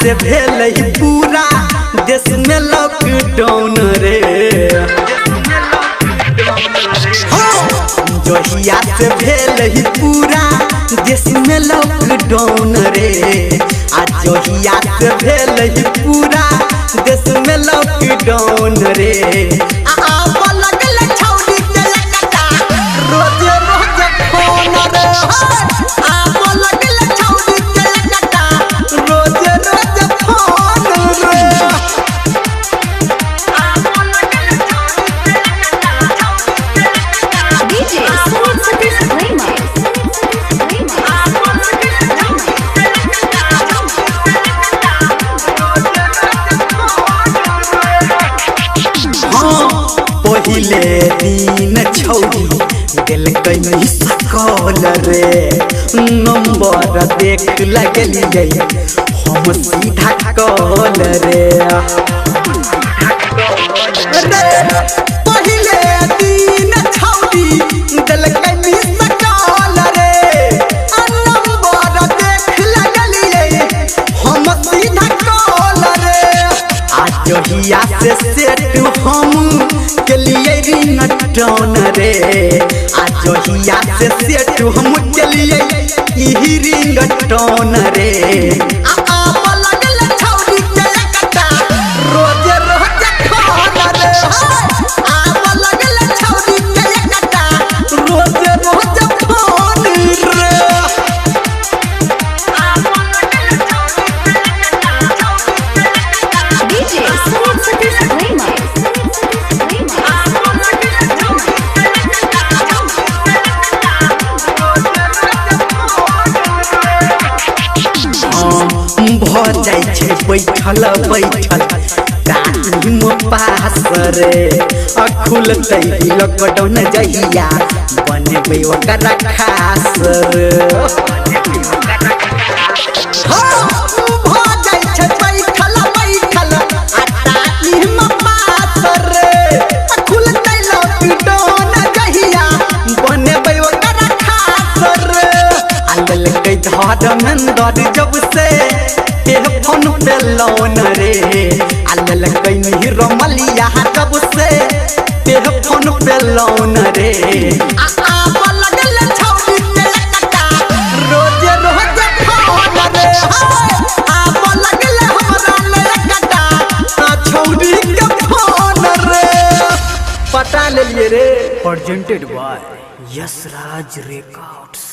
से भेल पूरा देश में लॉकडाउन रे। जहिया से भेल पूरा देश में लॉकडाउन रे। आज जहिया से भेल पूरा देश में लॉकडाउन रे। पहिले दिन छौरी दिल कहीं सकल रे। नंबर देख लगलिए हम सीधा कल रे। पहिले दिन छौरी दिल कहीं सकल रे। नंबर देख लगलिए हम सीधा कल रे। आज जहिया से सेट हम के लिए रिंगटोन रे। आज जहिया से सेट हम के लिए यही रिंगटोन रे। बैठल बैठल टाइम पास रे। खुलते लॉकडाउन जहिया बनेबे ओकर खास रे। धर्मेंद्र जब से फोन पे लोन रे। आल कहीं रमलिया जब से फोन पे लोन रे। रोजे रोजे फोन रे। छौरी के फोन रे पटा ले रे। Presented by Yash Raj records.